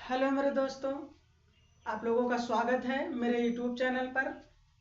Hello मेरे दोस्तों, आप लोगों का स्वागत है मेरे YouTube चैनल पर।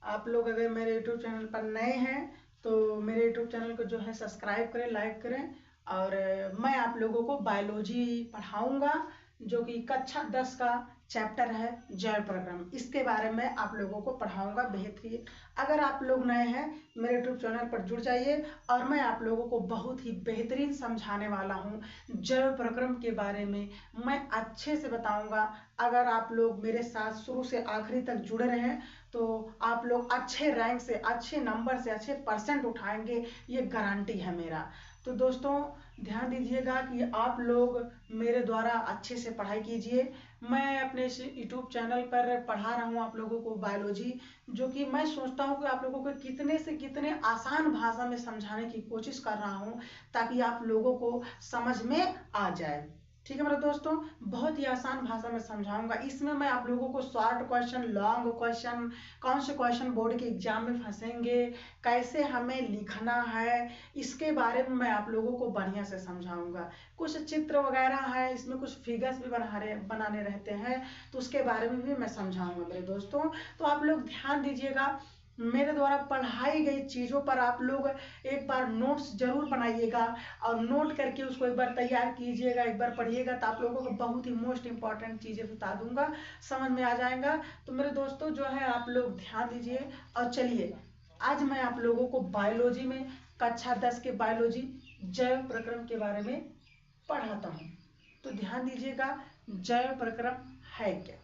आप लोग अगर मेरे YouTube चैनल पर नए हैं तो मेरे YouTube चैनल को जो है सब्सक्राइब करें, लाइक करें। और मैं आप लोगों को बायोलॉजी पढ़ाऊंगा जो कि कक्षा 10 का चैप्टर है जैव प्रक्रम। इसके बारे में आप लोगों को पढ़ाऊंगा बेहतरीन। अगर आप लोग नए हैं मेरे यूट्यूब चैनल पर जुड़ जाइए और मैं आप लोगों को बहुत ही बेहतरीन समझाने वाला हूँ। जैव प्रक्रम के बारे में मैं अच्छे से बताऊंगा। अगर आप लोग मेरे साथ शुरू से आखिरी तक जुड़े रहें तो आप लोग अच्छे रैंक से, अच्छे नंबर से, अच्छे परसेंट उठाएंगे, ये गारंटी है मेरा। तो दोस्तों ध्यान दीजिएगा कि आप लोग मेरे द्वारा अच्छे से पढ़ाई कीजिए। मैं अपने इस यूट्यूब चैनल पर पढ़ा रहा हूँ आप लोगों को बायोलॉजी, जो कि मैं सोचता हूँ कि आप लोगों को कितने से कितने आसान भाषा में समझाने की कोशिश कर रहा हूँ ताकि आप लोगों को समझ में आ जाए। ठीक है मेरे दोस्तों, बहुत ही आसान भाषा में समझाऊंगा। इसमें मैं आप लोगों को शॉर्ट क्वेश्चन, लॉन्ग क्वेश्चन, कौन से क्वेश्चन बोर्ड के एग्जाम में फंसेंगे, कैसे हमें लिखना है, इसके बारे में मैं आप लोगों को बढ़िया से समझाऊंगा। कुछ चित्र वगैरह है, इसमें कुछ फिगर्स भी बनाने रहते हैं, तो उसके बारे में भी मैं समझाऊंगा मेरे दोस्तों। तो आप लोग ध्यान दीजिएगा, मेरे द्वारा पढ़ाई गई चीज़ों पर आप लोग एक बार नोट्स जरूर बनाइएगा और नोट करके उसको एक बार तैयार कीजिएगा, एक बार पढ़िएगा, तो आप लोगों को बहुत ही मोस्ट इंपॉर्टेंट चीज़ें बता दूंगा, समझ में आ जाएगा। तो मेरे दोस्तों जो है आप लोग ध्यान दीजिए। और चलिए आज मैं आप लोगों को बायोलॉजी में कक्षा 10 के बायोलॉजी जैव प्रक्रम के बारे में पढ़ाता हूँ। तो ध्यान दीजिएगा, जैव प्रक्रम है क्या।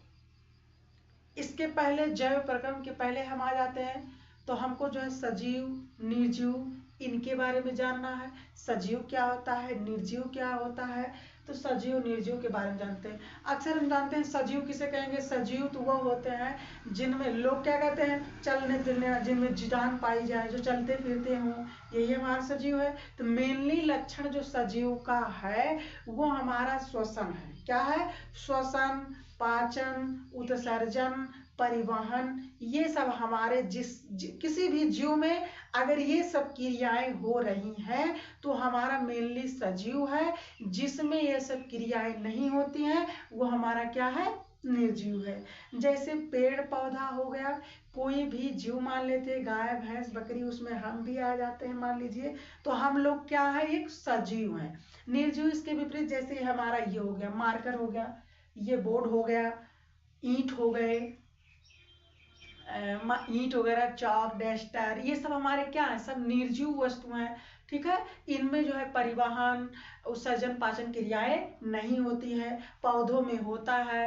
इसके पहले, जैव प्रक्रम के पहले हम आ जाते हैं तो हमको जो है सजीव, निर्जीव, इनके बारे में जानना है। सजीव क्या होता है, निर्जीव क्या होता है, तो सजीव निर्जीव के बारे में जानते हैं। अक्सर हम जानते हैं सजीव किसे कहेंगे। सजीव तो वो होते हैं जिनमें लोग क्या कहते हैं, चलने फिरने, जिनमें जान पाई जाए, जो चलते फिरते हों, यही हमारा सजीव है। तो मेनली लक्षण जो सजीव का है वो हमारा श्वसन है। क्या है? श्वसन, पाचन, उत्सर्जन, परिवहन, ये सब हमारे किसी भी जीव में अगर ये सब क्रियाएं हो रही हैं तो हमारा मेनली सजीव है। जिसमें ये सब क्रियाएं नहीं होती हैं वो हमारा क्या है, निर्जीव है। जैसे पेड़ पौधा हो गया, कोई भी जीव मान लेते, गाय भैंस बकरी, उसमें हम भी आ जाते हैं मान लीजिए, तो हम लोग क्या है, एक सजीव है। निर्जीव इसके विपरीत, जैसे हमारा ये हो गया मार्कर हो गया, ये बोर्ड हो गया, ईंट हो गए, ईंट वगैरह, चौक, डस्टर, ये सब हमारे क्या है, सब निर्जीव वस्तु हैं। ठीक है, इनमें जो है परिवहन, उत्सर्जन, पाचन क्रियाएं नहीं होती है। पौधों में होता है,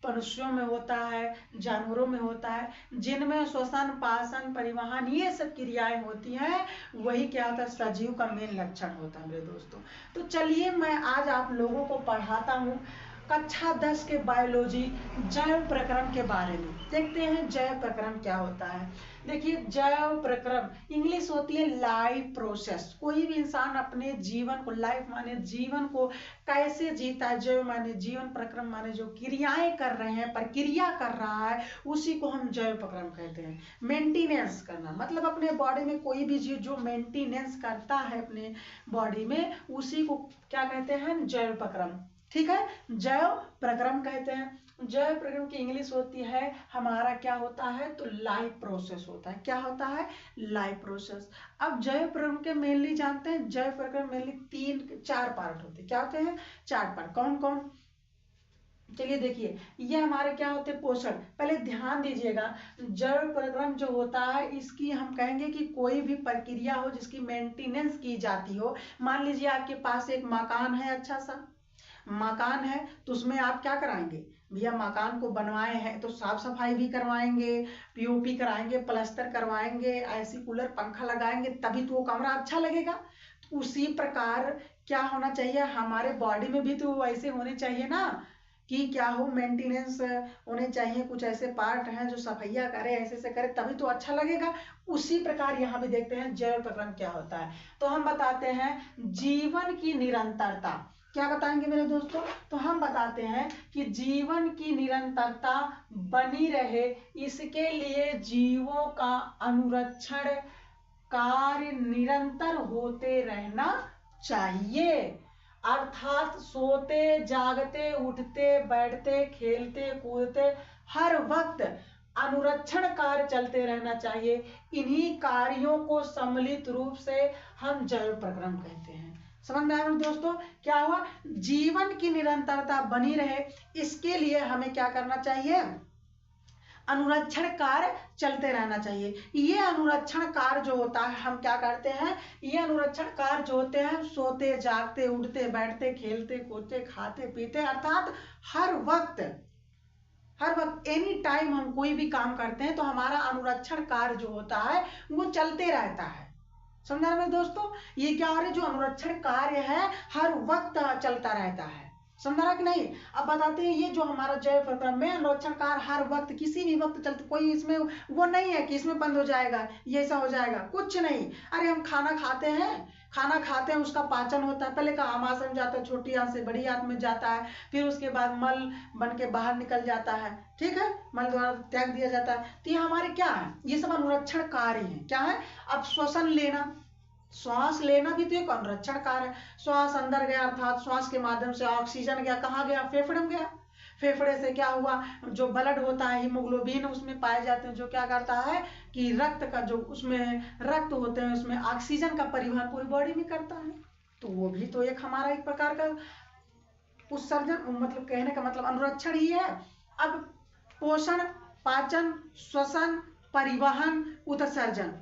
मनुष्यों में होता है, जानवरों में होता है। जिनमें श्वसन, पाचन, परिवहन, ये सब क्रियाएं होती हैं, वही क्या होता है, सजीव का मेन लक्षण होता है मेरे दोस्तों। तो चलिए मैं आज आप लोगों को पढ़ाता हूँ कक्षा 10 के बायोलॉजी जैव प्रक्रम के बारे में। देखते हैं जैव प्रक्रम क्या होता है। देखिए, जैव प्रक्रम इंग्लिश होती है लाइफ प्रोसेस। कोई भी इंसान अपने जीवन को, लाइफ माने जीवन को कैसे जीता है, जैव माने जीवन, प्रक्रम माने जो क्रियाएं कर रहे हैं, प्रक्रिया कर रहा है, उसी को हम जैव प्रक्रम कहते हैं। मेंटेनेंस करना मतलब अपने बॉडी में कोई भी जीव जो मेंटेनेंस करता है अपने बॉडी में, उसी को क्या कहते हैं, जैव प्रक्रम। ठीक है, जैव प्रक्रम कहते हैं। जैव प्रक्रम की इंग्लिश होती है हमारा क्या होता है, तो लाइफ प्रोसेस होता है। क्या होता है, लाइफ प्रोसेस। अब जैव प्रक्रम के मेनली जानते हैं, जैव प्रक्रम मेनली 4 पार्ट होते हैं। क्या होते हैं, 4 पार्ट। कौन कौन, चलिए देखिए, ये हमारे क्या होते हैं, पोषण। पहले ध्यान दीजिएगा, जैव प्रक्रम जो होता है इसकी हम कहेंगे कि कोई भी प्रक्रिया हो जिसकी मेंटेनेंस की जाती हो। मान लीजिए आपके पास एक मकान है, अच्छा सा मकान है, तो उसमें आप क्या कराएंगे भैया, मकान को बनवाए हैं तो साफ सफाई भी करवाएंगे, पीओपी कराएंगे, प्लास्टर करवाएंगे, एसी कूलर पंखा लगाएंगे, तभी तो वो कमरा अच्छा लगेगा। तो उसी प्रकार क्या होना चाहिए, हमारे बॉडी में भी तो वैसे होने चाहिए ना, कि क्या हो, मेंटेनेंस होने चाहिए। कुछ ऐसे पार्ट हैं जो सफाइया करे, ऐसे से करे, तभी तो अच्छा लगेगा। उसी प्रकार यहाँ भी देखते हैं जैव प्रक्रम क्या होता है। तो हम बताते हैं जीवन की निरंतरता। क्या बताएंगे मेरे दोस्तों, तो हम बताते हैं कि जीवन की निरंतरता बनी रहे, इसके लिए जीवों का अनुरक्षण कार्य निरंतर होते रहना चाहिए। अर्थात सोते जागते उठते बैठते खेलते कूदते हर वक्त अनुरक्षण कार्य चलते रहना चाहिए। इन्हीं कार्यों को सम्मिलित रूप से हम जैव प्रक्रम कहते हैं। समझ में आया दोस्तों? क्या हुआ? जीवन की निरंतरता बनी रहे इसके लिए हमें क्या करना चाहिए? अनुरक्षण कार्य चलते रहना चाहिए। ये अनुरक्षण कार्य जो होता है हम क्या करते हैं? ये अनुरक्षण कार्य जो होते हैं सोते जागते उठते बैठते खेलते कूदते खाते पीते अर्थात हर वक्त एनी टाइम हम कोई भी काम करते हैं तो हमारा अनुरक्षण कार्य जो होता है वो चलते रहता है। समझा मेरे दोस्तों? ये क्या हो रहा है? जो अनुरक्षण कार्य है हर वक्त चलता रहता है। समझा रहा कि नहीं? अब बताते हैं ये जो हमारा जैव प्रक्रम में अनुरक्षण कार्य हर वक्त किसी भी वक्त चलते, कोई इसमें वो नहीं है कि इसमें बंद हो जाएगा, ये ऐसा हो जाएगा, कुछ नहीं। अरे हम खाना खाते हैं उसका पाचन होता है, पहले का आमाशय में जाता है, छोटी आंत से बड़ी आंत में जाता है, फिर उसके बाद मल बन के बाहर निकल जाता है, ठीक है, मल द्वारा त्याग दिया जाता है। तो ये हमारे क्या है? ये सब अनुरक्षण कार्य है। क्या है? अब श्वसन लेना, श्वास लेना भी तो एक अनुरक्षण कार्य है। श्वास अंदर गया अर्थात श्वास के माध्यम से ऑक्सीजन गया, कहाँ गया? फेफड़े में गया। फेफड़े से क्या हुआ? जो ब्लड होता है हीमोग्लोबिन उसमें पाए जाते हैं, जो क्या करता है कि रक्त का जो उसमें रक्त होते हैं उसमें ऑक्सीजन का परिवहन पूरी बॉडी में करता है। तो वो भी तो एक हमारा एक प्रकार का उत्सर्जन, मतलब कहने का मतलब अनुरक्षण ही है। अब पोषण, पाचन, श्वसन, परिवहन, उत्सर्जन,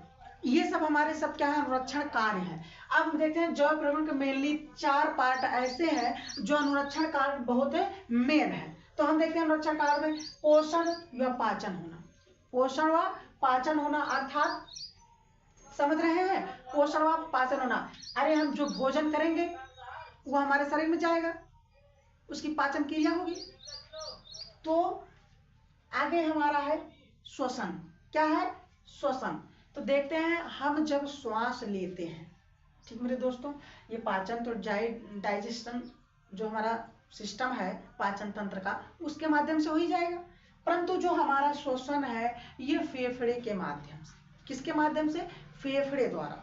ये सब हमारे सब क्या है? अनुरक्षण कार्य है। अब देखते हैं जैव प्रक्रम के मेनली 4 पार्ट ऐसे हैं जो अनुरक्षण कार्य बहुत मेन है। तो हम देखते हैं अनुरक्षण कार्य में पोषण व पाचन होना, पोषण व पाचन होना अर्थात समझ रहे हैं? पोषण व पाचन होना, अरे हम जो भोजन करेंगे वो हमारे शरीर में जाएगा, उसकी पाचन क्रिया होगी। तो आगे हमारा है श्वसन। क्या है? श्वसन। तो देखते हैं हम जब श्वास लेते हैं, ठीक मेरे दोस्तों, ये पाचन तो डाइजेशन जो हमारा सिस्टम है पाचन तंत्र का उसके माध्यम से हो ही जाएगा, परंतु जो हमारा श्वसन है ये फेफड़े के माध्यम से। किसके माध्यम से? फेफड़े द्वारा,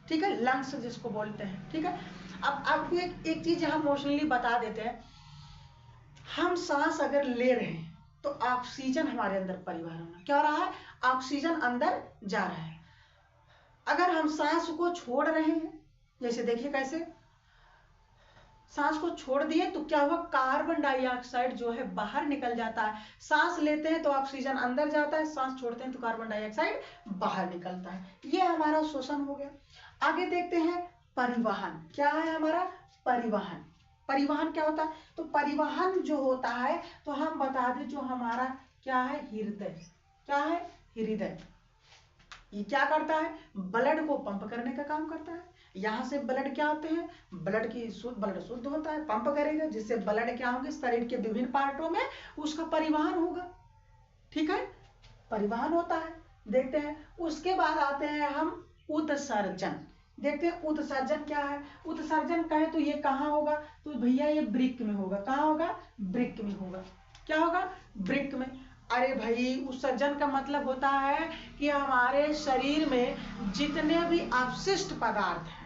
ठीक है, लंग्स जिसको बोलते हैं, ठीक है। अब आपको एक चीज हम मोस्टली बता देते हैं, हम सांस अगर ले रहे हैं तो ऑक्सीजन हमारे अंदर परिवहन होना, क्या हो रहा है? ऑक्सीजन अंदर जा रहा है। अगर हम सांस को छोड़ रहे हैं, जैसे देखिए कैसे सांस को छोड़ दिए तो क्या हुआ? कार्बन डाइऑक्साइड जो है बाहर निकल जाता है। सांस लेते हैं तो ऑक्सीजन अंदर जाता है, सांस छोड़ते हैं तो कार्बन डाइऑक्साइड बाहर निकलता है। ये हमारा श्वसन हो गया। आगे देखते हैं परिवहन। क्या है हमारा? परिवहन। परिवहन क्या होता है? तो परिवहन जो होता है तो हम बता दें जो हमारा क्या है? हृदय। क्या है? हृदय। ये क्या करता है? ब्लड को पंप करने का काम करता है। यहाँ से ब्लड क्या होते हैं? ब्लड शुद्ध होता है, पंप करेगा, जिससे ब्लड क्या होंगे? शरीर के विभिन्न पार्टों में उसका परिवहन होगा, ठीक है, परिवहन होता है। देखते हैं उसके बाद आते हैं हम उत्सर्जन। देखते हैं उत्सर्जन क्या है। उत्सर्जन कहे तो ये कहाँ होगा? तो भैया ये वृक्क में होगा। कहाँ होगा? वृक्क में होगा। क्या होगा? वृक्क में। अरे भाई उत्सर्जन का मतलब होता है कि हमारे शरीर में जितने भी अपशिष्ट पदार्थ हैं,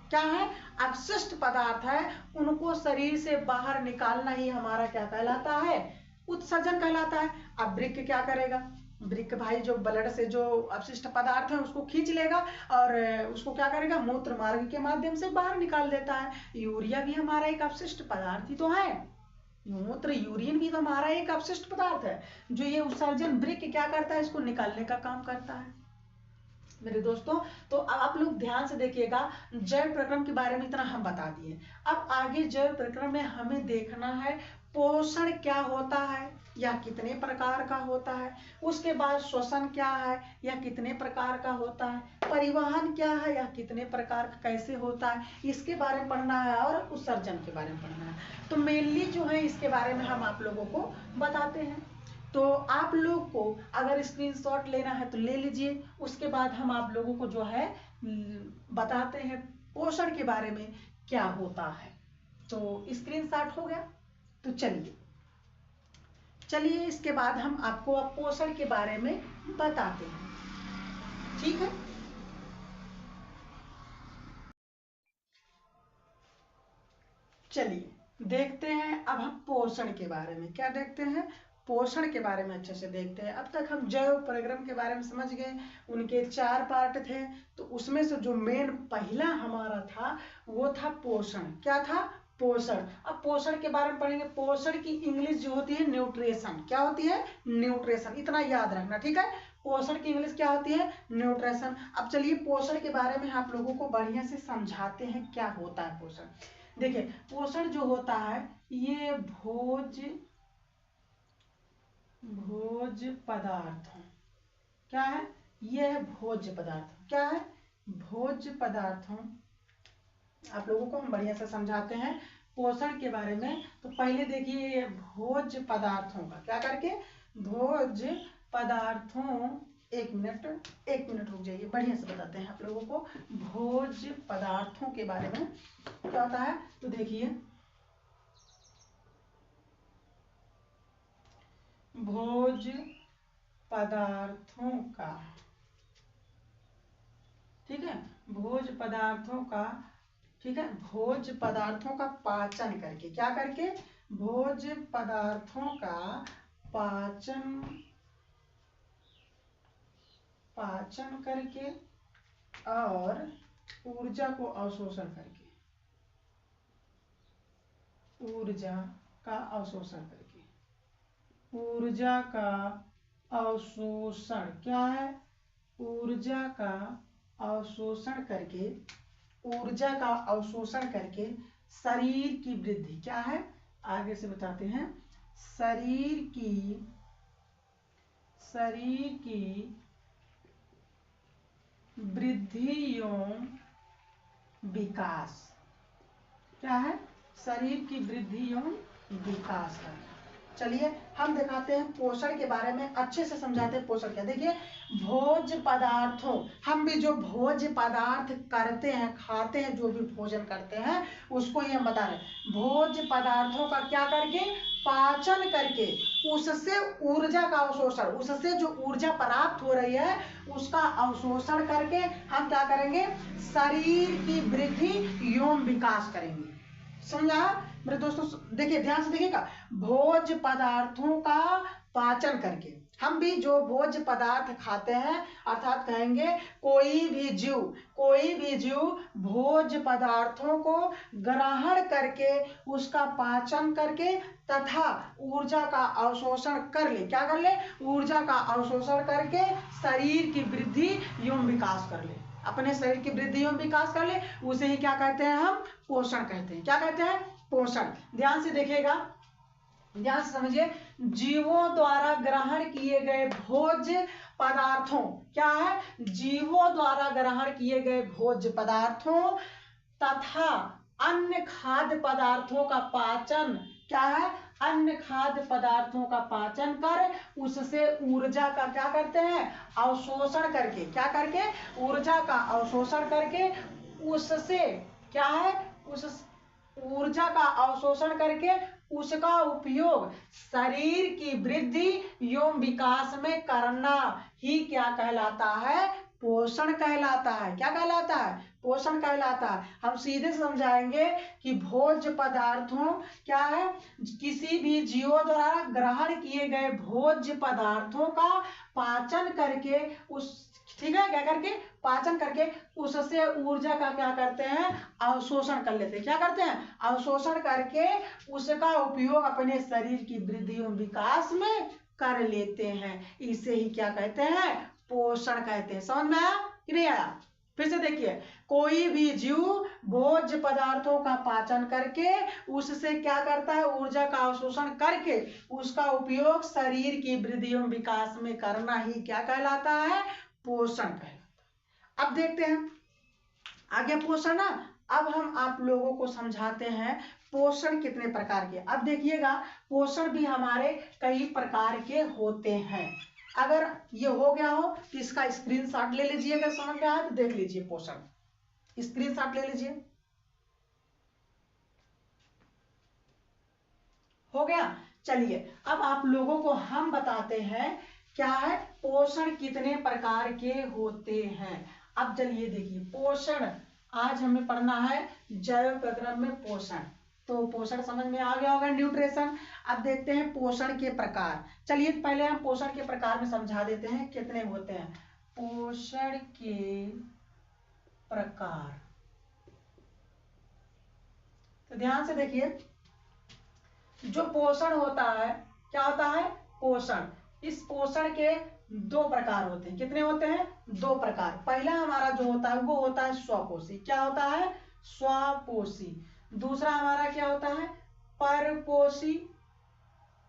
क्या है? अपशिष्ट पदार्थ है, उनको शरीर से बाहर निकालना ही हमारा क्या कहलाता है? उत्सर्जन कहलाता है। अब वृक्क क्या करेगा? वृक्क भाई जो ब्लड से जो अपशिष्ट पदार्थ है उसको खींच लेगा और उसको क्या करेगा? मूत्र मार्ग के माध्यम से बाहर निकाल देता है। यूरिया भी हमारा एक अपशिष्ट पदार्थ ही तो है, मूत्र यूरिन भी तो हमारा एक अपशिष्ट पदार्थ है। जो ये उत्सर्जन वृक्क क्या करता है? इसको निकालने का काम करता है मेरे दोस्तों। तो आप लोग ध्यान से देखिएगा, जैव प्रक्रम के बारे में इतना हम बता दिए। अब आगे जैव प्रक्रम में हमें देखना है पोषण क्या होता है या कितने प्रकार का होता है, उसके बाद श्वसन क्या है या कितने प्रकार का होता है, परिवहन क्या है या कितने प्रकार का कैसे होता है, इसके बारे में पढ़ना है और उत्सर्जन के बारे में पढ़ना है। तो मेनली जो है इसके बारे में हम आप लोगों को बताते हैं। तो आप लोग को अगर स्क्रीनशॉट लेना है तो ले लीजिए, उसके बाद हम आप लोगों को जो है बताते हैं पोषण के बारे में क्या होता है। तो स्क्रीनशॉट हो गया, तो चलिए इसके बाद हम आपको अब पोषण के बारे में बताते हैं, ठीक है। चलिए देखते हैं अब हम पोषण के बारे में। क्या देखते हैं? पोषण के बारे में अच्छे से देखते हैं। अब तक हम जैव परिक्रम के बारे में समझ गए, उनके 4 पार्ट थे। तो उसमें से जो मेन पहला हमारा था वो था पोषण। क्या था? पोषण। अब पोषण के बारे में पढ़ेंगे। पोषण की इंग्लिश जो होती है न्यूट्रिशन। क्या होती है? न्यूट्रिशन। इतना याद रखना, ठीक है। पोषण की इंग्लिश क्या होती है? न्यूट्रिशन। अब चलिए पोषण के बारे में आप लोगों को बढ़िया से समझाते हैं क्या होता है पोषण। देखिए पोषण जो होता है ये भोज्य पदार्थों, क्या है? ये है भोज्य पदार्थ। क्या है? भोज्य पदार्थों। आप लोगों को हम बढ़िया से समझाते हैं पोषण के बारे में। तो पहले देखिए भोज्य पदार्थों का, क्या करके? भोज्य पदार्थों। एक मिनट रुक जाइए, बढ़िया से बताते हैं आप लोगों को भोज्य पदार्थों के बारे में क्या होता है। तो देखिए भोज्य पदार्थों का, ठीक है, भोज्य पदार्थों का, ठीक है, भोज्य पदार्थों का पाचन करके। क्या करके? भोज्य पदार्थों का पाचन करके और ऊर्जा को अवशोषण करके। ऊर्जा का अवशोषण करके। ऊर्जा का अवशोषण। क्या है? ऊर्जा का अवशोषण करके, ऊर्जा का अवशोषण करके शरीर की वृद्धि। क्या है? आगे से बताते हैं। शरीर की वृद्धि एवं विकास। क्या है? शरीर की वृद्धि एवं विकास करना। चलिए हम दिखाते हैं पोषण के बारे में, अच्छे से समझाते हैं पोषण क्या। देखिए भोज्य पदार्थों, हम भी जो भोज्य पदार्थ करते हैं, खाते हैं, जो भी भोजन करते हैं उसको ये हम बता रहे हैं। भोज्य पदार्थों का क्या करके? पाचन करके उससे ऊर्जा का अवशोषण, उससे जो ऊर्जा प्राप्त हो रही है उसका अवशोषण करके हम क्या करेंगे? शरीर की वृद्धि एवं विकास करेंगे। समझा मेरे दोस्तों? देखिए ध्यान से देखिएगा। भोज्य पदार्थों का पाचन करके, हम भी जो भोज्य पदार्थ खाते हैं, अर्थात कहेंगे कोई भी जीव भोज्य पदार्थों को ग्रहण करके उसका पाचन करके तथा ऊर्जा का अवशोषण कर ले। क्या कर ले? ऊर्जा का अवशोषण करके शरीर की वृद्धि एवं विकास कर ले, अपने शरीर की वृद्धि एवं विकास कर ले, उसे ही क्या कहते हैं? हम पोषण कहते हैं। क्या कहते हैं? पोषण। ध्यान से देखिएगा, ध्यान से समझिए। जीवों द्वारा ग्रहण किए गए भोज्य पदार्थों, क्या है? जीवों द्वारा ग्रहण किए गए भोज्य पदार्थों तथा अन्य खाद्य पदार्थों का पाचन। क्या है? अन्य खाद्य पदार्थों का पाचन कर उससे ऊर्जा का क्या करते हैं? अवशोषण करके। क्या करके? ऊर्जा का अवशोषण करके उससे क्या है? उस ऊर्जा का अवशोषण करके उसका उपयोग शरीर की वृद्धि एवं विकास में करना ही क्या कहलाता है? पोषण कहलाता है। क्या कहलाता है? पोषण कहलाता है। हम सीधे समझाएंगे कि भोज्य पदार्थों क्या है? किसी भी जीवों द्वारा ग्रहण किए गए भोज्य पदार्थों का पाचन करके उस, ठीक है, क्या करके? पाचन करके उससे ऊर्जा का क्या करते हैं? अवशोषण कर लेते हैं। क्या करते हैं? अवशोषण करके उसका उपयोग अपने शरीर की वृद्धि एवं विकास में कर लेते हैं। इसे ही क्या कहते हैं? पोषण कहते हैं। समझ में आया कि नहीं आया? फिर से देखिए, कोई भी जीव भोज्य पदार्थों का पाचन करके उससे क्या करता है? ऊर्जा का अवशोषण करके उसका उपयोग शरीर की वृद्धि एवं विकास में करना ही क्या कहलाता है? पोषण कहलाता है। अब देखते हैं आगे पोषण ना। अब हम आप लोगों को समझाते हैं पोषण कितने प्रकार के। अब देखिएगा पोषण भी हमारे कई प्रकार के होते हैं। अगर ये हो गया हो तो इसका स्क्रीनशॉट ले लीजिए, अगर समझ में आया तो देख लीजिए। पोषण स्क्रीनशॉट ले लीजिए। हो गया? चलिए अब आप लोगों को हम बताते हैं क्या है पोषण कितने प्रकार के होते हैं। अब चलिए देखिए पोषण, आज हमें पढ़ना है जैव प्रक्रम में पोषण। तो पोषण समझ में आ गया होगा, न्यूट्रिशन। अब देखते हैं पोषण के प्रकार। चलिए पहले हम पोषण के प्रकार में समझा देते हैं कितने होते हैं। पोषण के प्रकार, तो ध्यान से देखिए, जो पोषण होता है, क्या होता है, पोषण। इस पोषण के दो प्रकार होते हैं। कितने होते हैं, दो प्रकार। पहला हमारा जो होता है वो होता है स्वपोषी। क्या होता है, स्वपोषी। दूसरा हमारा क्या होता है, परपोषी,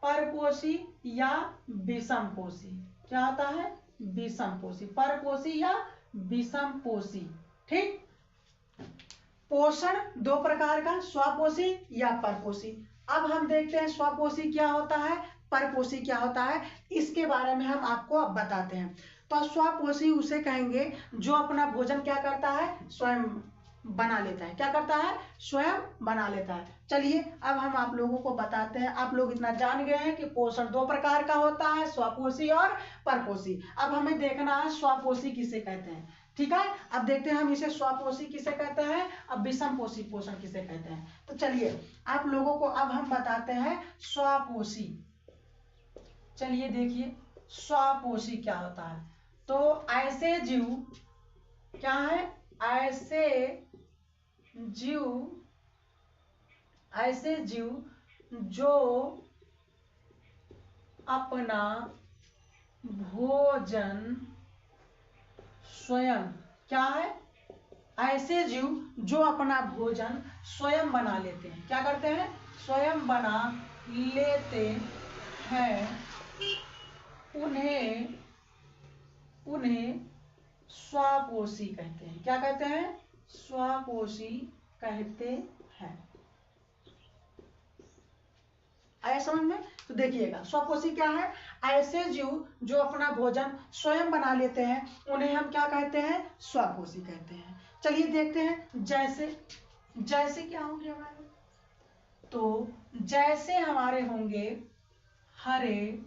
परपोषी या विषमपोषी। क्या होता है, विषमपोषी, परपोषी या विषमपोषी। ठीक, पोषण दो प्रकार का, स्वपोषी या परपोषी। अब हम देखते हैं स्वपोषी क्या होता है, परपोषी क्या होता है, इसके बारे में हम आपको अब बताते हैं। तो स्वपोषी उसे कहेंगे जो अपना भोजन क्या करता है, स्वयं बना लेता है। क्या करता है, स्वयं बना लेता है। चलिए अब हम आप लोगों को बताते हैं। आप लोग इतना जान गए हैं कि पोषण दो प्रकार का होता है, स्वपोषी और परपोषी। अब हमें देखना है स्वपोषी किसे कहते हैं। ठीक है, अब देखते हैं हम इसे स्वपोषी किसे कहते हैं, अब विषमपोषी पोषण किसे कहते हैं। तो चलिए आप लोगों को अब हम बताते हैं स्वपोषी। चलिए देखिए स्वपोषी क्या होता है। तो ऐसे जीव, क्या है, ऐसे जीव, ऐसे जीव जो अपना भोजन स्वयं, क्या है, ऐसे जीव जो अपना भोजन स्वयं बना लेते हैं। क्या करते हैं, स्वयं बना लेते हैं, उन्हें स्वपोषी कहते हैं। क्या कहते हैं, स्वपोषी कहते हैं। आया समझ में। तो देखिएगा स्वपोषी क्या है, ऐसे जीव जो अपना भोजन स्वयं बना लेते हैं उन्हें हम क्या कहते हैं, स्वपोषी कहते हैं। चलिए देखते हैं जैसे, जैसे क्या होंगे हमारे, तो जैसे हमारे होंगे हरे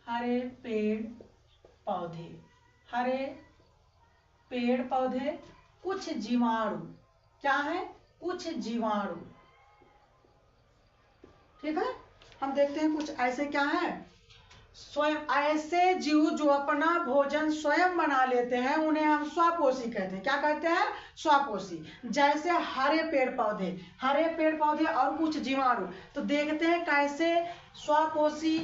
हरे पेड़ पौधे, हरे पेड़ पौधे, कुछ जीवाणु। क्या है, कुछ जीवाणु। ठीक है, हम देखते हैं कुछ ऐसे क्या है, स्वयं, ऐसे जीव जो अपना भोजन स्वयं बना लेते हैं उन्हें हम स्वपोषी कहते हैं। क्या कहते हैं, स्वपोषी। जैसे हरे पेड़ पौधे, हरे पेड़ पौधे और कुछ जीवाणु। तो देखते हैं कैसे स्वपोषी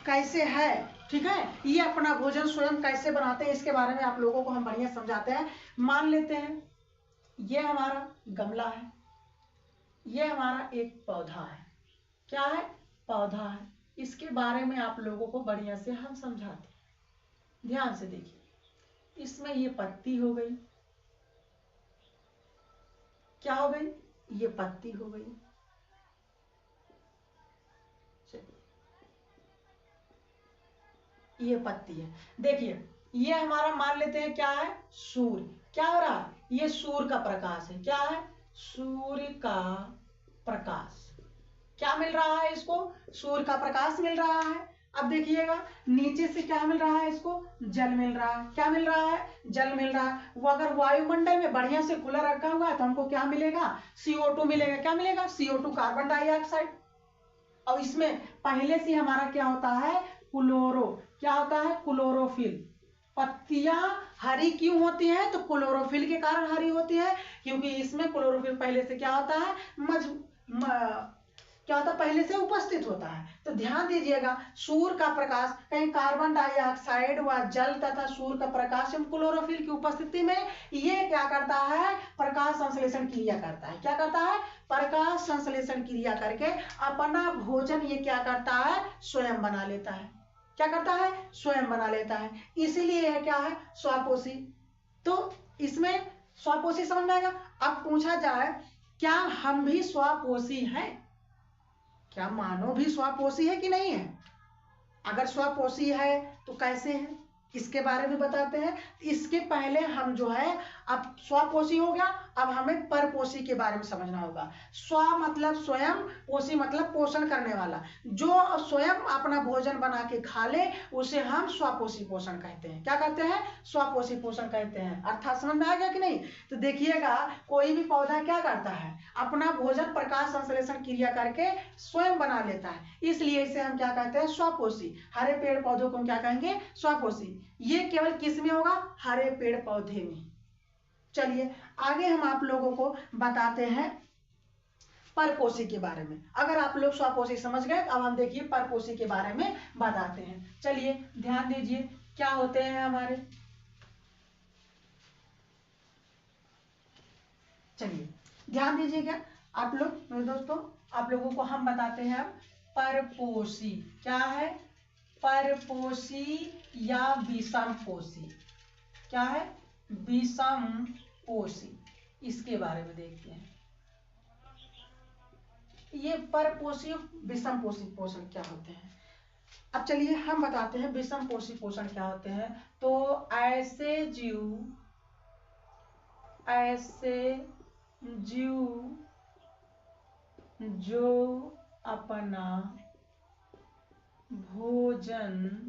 कैसे है। ठीक है, ये अपना भोजन स्वयं कैसे बनाते हैं इसके बारे में आप लोगों को हम बढ़िया समझाते हैं। मान लेते हैं ये हमारा गमला है, ये हमारा एक पौधा है। क्या है, पौधा है। इसके बारे में आप लोगों को बढ़िया से हम समझाते हैं। ध्यान से देखिए, इसमें ये पत्ती हो गई, क्या हो गई, ये पत्ती हो गई। ये पत्ती है। देखिए ये हमारा मान लेते हैं क्या है, सूर्य। क्या हो रहा है, ये सूर्य का प्रकाश है। क्या है, सूर्य का प्रकाश। क्या मिल रहा है इसको, सूर्य का प्रकाश मिल रहा है। अब देखिएगा नीचे से क्या मिल रहा है इसको, जल मिल रहा है। क्या मिल रहा है, जल मिल रहा है। वो अगर वायुमंडल में बढ़िया से खुला रखा हुआ है तो हमको क्या मिलेगा, CO2 मिलेगा। क्या मिलेगा, CO2 कार्बन डाइऑक्साइड। और इसमें पहले से हमारा क्या होता है, क्लोरो, क्या होता है, क्लोरोफिल। पत्तियां हरी क्यों होती हैं, तो क्लोरोफिल के कारण हरी होती है, क्योंकि इसमें क्लोरोफिल पहले से क्या होता है, क्या होता है, पहले से उपस्थित होता है। तो ध्यान दीजिएगा, सूर्य का प्रकाश, कहीं कार्बन डाइऑक्साइड व जल तथा सूर्य का प्रकाश क्लोरोफिल की उपस्थिति में ये क्या करता है, प्रकाश संश्लेषण क्रिया करता है। क्या करता है, प्रकाश संश्लेषण क्रिया करके अपना भोजन ये क्या करता है, स्वयं बना लेता है। क्या करता है, स्वयं बना लेता है। इसीलिए यह क्या है, स्वपोषी। तो इसमें स्वपोषी समझ में आएगा। अब पूछा जाए क्या हम भी स्वपोषी हैं, क्या मानव भी स्वपोषी है कि नहीं है। अगर स्वपोषी है तो कैसे है, इसके बारे में बताते हैं। इसके पहले हम जो है, अब स्वपोषी हो गया, अब हमें परपोषी के बारे में समझना होगा। स्व मतलब स्वयं, पोषी मतलब पोषण करने वाला। जो स्वयं अपना भोजन बना के खा ले उसे हम स्वपोषी पोषण कहते हैं। क्या कहते हैं? स्वपोषी पोषण कहते हैं। अर्थात समझ में आ गया कि नहीं? तो देखिएगा, कोई भी पौधा क्या करता है? अपना भोजन प्रकाश संश्लेषण क्रिया करके स्वयं बना लेता है, इसलिए इसे हम क्या कहते हैं? स्वपोषी। हरे पेड़ पौधों को हम क्या कहेंगे? स्वपोषी। ये केवल किस में होगा? हरे पेड़ पौधे में। चलिए आगे हम आप लोगों को बताते हैं परपोषी के बारे में। अगर आप लोग स्वपोषी समझ गए, अब हम देखिए परपोषी के बारे में बताते हैं। चलिए ध्यान दीजिए, क्या होते हैं हमारे। चलिए ध्यान दीजिएगा आप लोग, मेरे दोस्तों, आप लोगों को हम बताते हैं अब परपोषी क्या है। परपोषी या विषमपोषी। क्या है? विषमपोषी। इसके बारे में देखते हैं। ये परपोषी विषमपोषी पोषण क्या होते हैं। अब चलिए हम बताते हैं विषमपोषी पोषण क्या होते हैं। तो ऐसे जीव जो अपना भोजन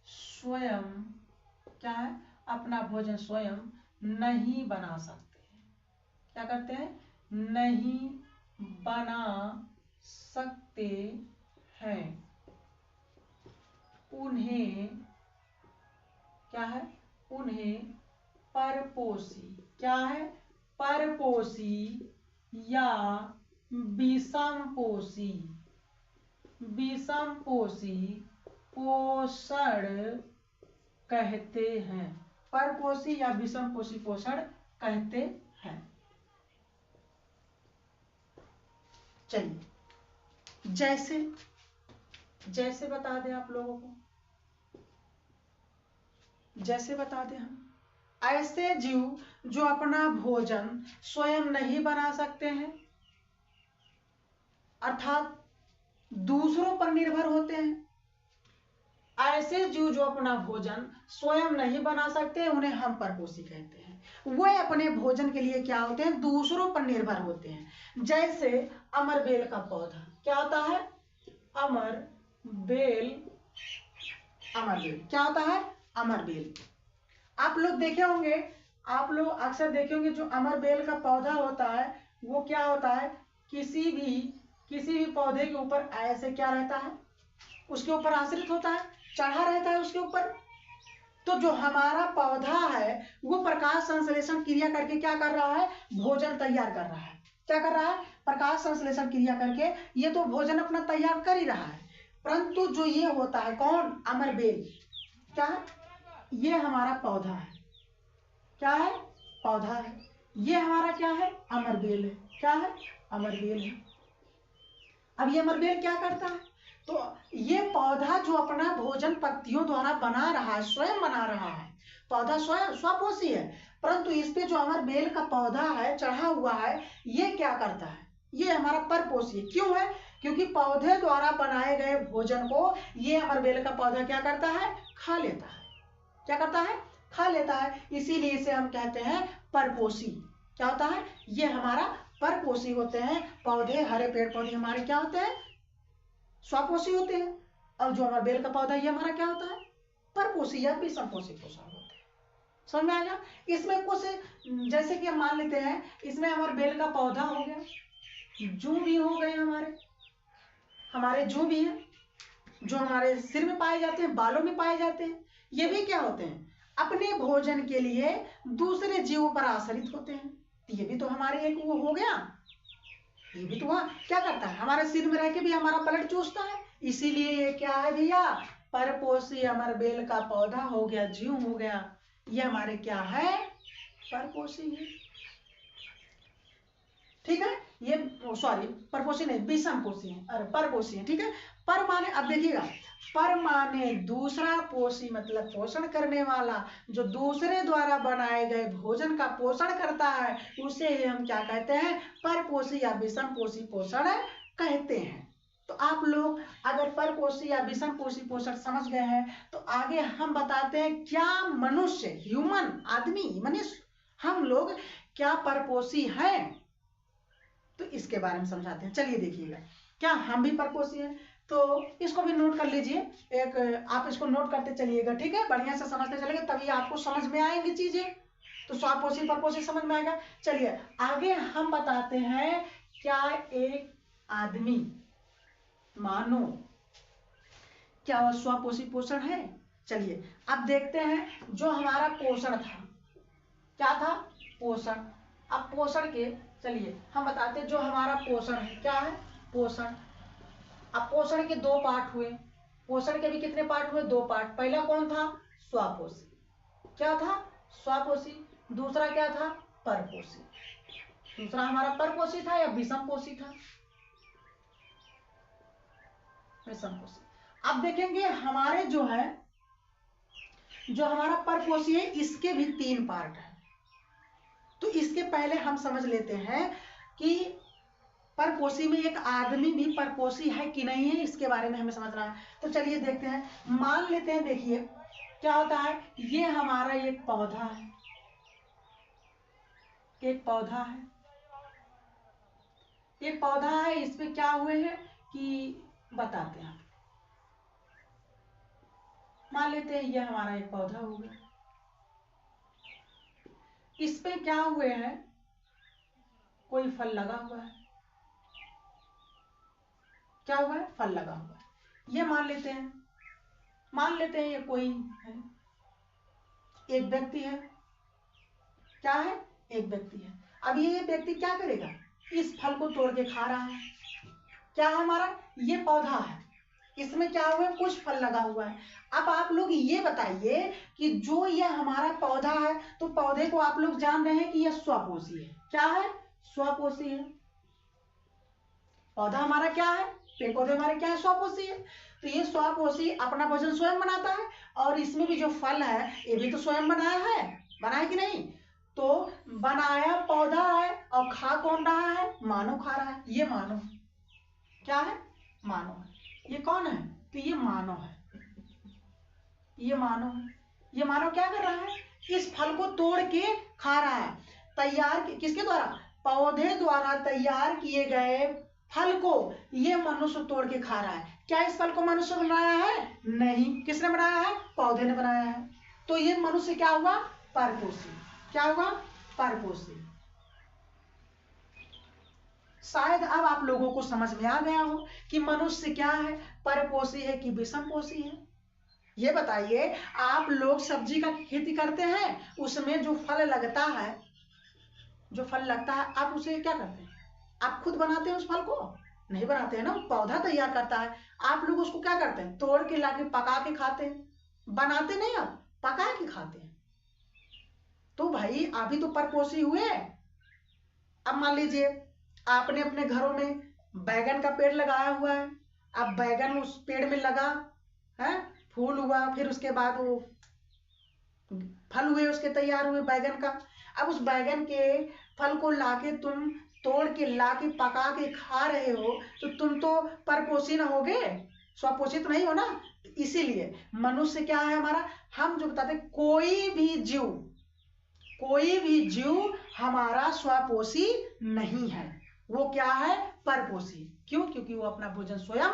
स्वयं, क्या है? अपना भोजन स्वयं नहीं बना सकते। क्या करते हैं? नहीं बना सकते हैं, उन्हें क्या है? उन्हें परपोषी, क्या है? परपोषी या विषमपोषी पोषण कहते हैं। परपोषी या विषमपोषी पोषण कहते हैं। चलिए जैसे बता दें आप लोगों को, जैसे बता दें हम, ऐसे जीव जो अपना भोजन स्वयं नहीं बना सकते हैं, अर्थात दूसरों पर निर्भर होते हैं। ऐसे जीव जो अपना भोजन स्वयं नहीं बना सकते, उन्हें हम परपोषी कहते हैं। वे अपने भोजन के लिए क्या होते हैं? दूसरों पर निर्भर होते हैं। जैसे अमरबेल का पौधा क्या होता है? अमरबेल क्या होता है? अमरबेल। आप लोग देखे होंगे, आप लोग अक्सर देखे होंगे, जो अमरबेल का पौधा होता है वो क्या होता है? किसी भी पौधे के ऊपर ऐसे क्या रहता है? उसके ऊपर आश्रित होता है, चढ़ा रहता है उसके ऊपर। तो जो हमारा पौधा है वो प्रकाश संश्लेषण क्रिया करके क्या कर रहा है? भोजन तैयार कर रहा है। क्या कर रहा है? प्रकाश संश्लेषण क्रिया करके ये तो भोजन अपना तैयार कर ही रहा है, परंतु जो ये होता है कौन? अमरबेल। क्या है? ये हमारा पौधा है। क्या है? पौधा है। ये हमारा क्या है? अमरबेल है। क्या है? अमरबेल है। अब ये अमरबेल क्या करता है? तो ये पौधा जो अपना भोजन पत्तियों द्वारा बना रहा है, स्वयं बना रहा है, पौधा स्वयं स्वपोषी है, परंतु इस पे जो अमरबेल का पौधा है चढ़ा हुआ है, ये क्या करता है? ये हमारा परपोषी। क्यों है? क्योंकि पौधे द्वारा बनाए गए भोजन को ये अमरबेल का पौधा क्या करता है? खा लेता है। क्या करता है? खा लेता है। इसीलिए इसे हम कहते हैं परपोषी। क्या होता है? ये हमारा परपोषी होते हैं। पौधे, हरे पेड़ पौधे हमारे क्या होते हैं? स्वपोषी होते हैं। और जो हमारा बेल का पौधा ये हमारा क्या होता है? परपोषी या विषमपोषी पोषण होते हैं। समझ में आ गया? इसमें कुछ जैसे कि हम मान लेते हैं, इसमें हमारे बेल का पौधा हो गया, जू भी हो गए, हमारे जू भी है जो हमारे सिर में पाए जाते हैं, बालों में पाए जाते हैं। ये भी क्या होते हैं? अपने भोजन के लिए दूसरे जीवों पर आश्रित होते हैं। ये भी तो हमारे एक वो हो गया। ये भी तो क्या करता है? हमारे सिर में रह के भी हमारा ब्लड चूसता है। इसीलिए ये क्या है भैया? परपोषी अमरबेल का पौधा हो गया, जीव हो गया। ये हमारे क्या है? परपोषी है। ठीक है? ये सॉरी, परपोषी नहीं, विषमपोषी है। अरे परपोषी है। ठीक है? पर माने, अब देखिएगा, पर माने दूसरा, पोषी मतलब पोषण करने वाला, जो दूसरे द्वारा बनाए गए भोजन का पोषण करता है, उसे हम क्या कहते हैं? परपोषी या विषमपोषी पोषण कहते हैं। तो आप लोग अगर परपोषी या विषम पोषी पोषण समझ गए हैं तो आगे हम बताते हैं क्या मनुष्य, ह्यूमन, आदमी, मनुष्य, हम लोग क्या परपोषी हैं, तो इसके बारे में समझाते हैं। चलिए देखिएगा, क्या हम भी परपोषी हैं? तो इसको भी नोट कर लीजिए, एक आप इसको नोट करते चलिएगा, ठीक है, बढ़िया से समझते चलेंगे तभी आपको समझ में आएंगी चीजें, तो स्वापोषी परपोषी समझ में आएगा। चलिए आगे हम बताते हैं क्या एक आदमी, मानो, क्या वह स्वापोषी पोषण है? चलिए अब देखते हैं जो हमारा पोषण था, क्या था? पोषण। अब पोषण के, चलिए हम बताते हैं जो हमारा पोषण है, क्या है? पोषण। अब पोषण के दो पार्ट हुए, पोषण के भी कितने पार्ट हुए? दो पार्ट। पहला कौन था? स्वापोषी। क्या था? स्वापोषी। दूसरा क्या था? परपोषी। दूसरा हमारा परपोषी था या विषम पोषी था? विषम पोषी। अब देखेंगे हमारे जो है, जो हमारा परपोषी है इसके भी तीन पार्ट है। तो इसके पहले हम समझ लेते हैं कि परपोषी में एक आदमी भी परपोषी है कि नहीं है, इसके बारे में हमें समझना है। तो चलिए देखते हैं, मान लेते हैं, देखिए क्या होता है, ये हमारा एक पौधा है, एक पौधा है, एक पौधा है, इसमें क्या हुए हैं कि बताते हैं। मान लेते हैं ये हमारा एक पौधा हो गया, इस पे क्या हुए हैं, कोई फल लगा हुआ है, क्या हुआ है? फल लगा हुआ है। ये मान लेते हैं, मान लेते हैं ये कोई है, एक व्यक्ति है, क्या है? एक व्यक्ति है। अब ये व्यक्ति क्या करेगा? इस फल को तोड़ के खा रहा है। क्या है हमारा? ये पौधा है, इसमें क्या हुआ है? कुछ फल लगा हुआ है। अब आप लोग ये बताइए कि जो ये हमारा पौधा है, तो पौधे को आप लोग जान रहे हैं कि यह स्वपोषी है। क्या है? स्वपोषी है। पौधा हमारा क्या है? पेड़ पौधे हमारे क्या है? स्वपोषी है। तो ये स्वपोषी अपना भोजन स्वयं बनाता है, और इसमें भी जो फल है ये भी तो स्वयं बनाया है, बनाया कि नहीं? तो बनाया पौधा है और खा कौन रहा है? मानव खा रहा है। ये मानव क्या है? मानव है। ये कौन है? तो ये मानव है, ये मानव है। ये मानव क्या कर रहा है? इस फल को तोड़ के खा रहा है। तैयार किसके द्वारा? पौधे द्वारा तैयार किए गए फल को ये मनुष्य तोड़ के खा रहा है। क्या इस फल को मनुष्य बनाया है? नहीं। किसने बनाया है? पौधे ने बनाया है। तो ये मनुष्य क्या हुआ? परपोषी। क्या हुआ? परपोषी। शायद अब आप लोगों को समझ में आ गया हो कि मनुष्य क्या है, परपोषी है कि विषम पोषी है। ये बताइए, आप लोग सब्जी का खेती करते हैं, उसमें जो फल लगता है, जो फल लगता है, आप उसे क्या करते हैं? आप खुद बनाते हैं उस फल को? नहीं बनाते हैं ना, पौधा तैयार करता है। आप लोग उसको क्या करते हैं? तोड़ के लाके पका के खाते हैं। बनाते नहीं, आप पका के खाते हैं। तो भाई अभी तो परपोषी हुए। अब मान लीजिए आपने अपने घरों में बैगन का पेड़ लगाया हुआ है, अब बैगन उस पेड़ में लगा है, फूल हुआ, फिर उसके बाद वो फल हुए, उसके तैयार हुए बैगन का। अब उस बैगन के फल को लाके तुम तोड़ के लाके पका के खा रहे हो, तो तुम तो परपोषी ना होगे, स्वपोषित नहीं हो ना। इसीलिए मनुष्य क्या है हमारा, हम जो बताते कोई भी जीव हमारा स्वपोषी नहीं है, वो क्या है? परपोषी। क्यों? क्योंकि वो अपना भोजन स्वयं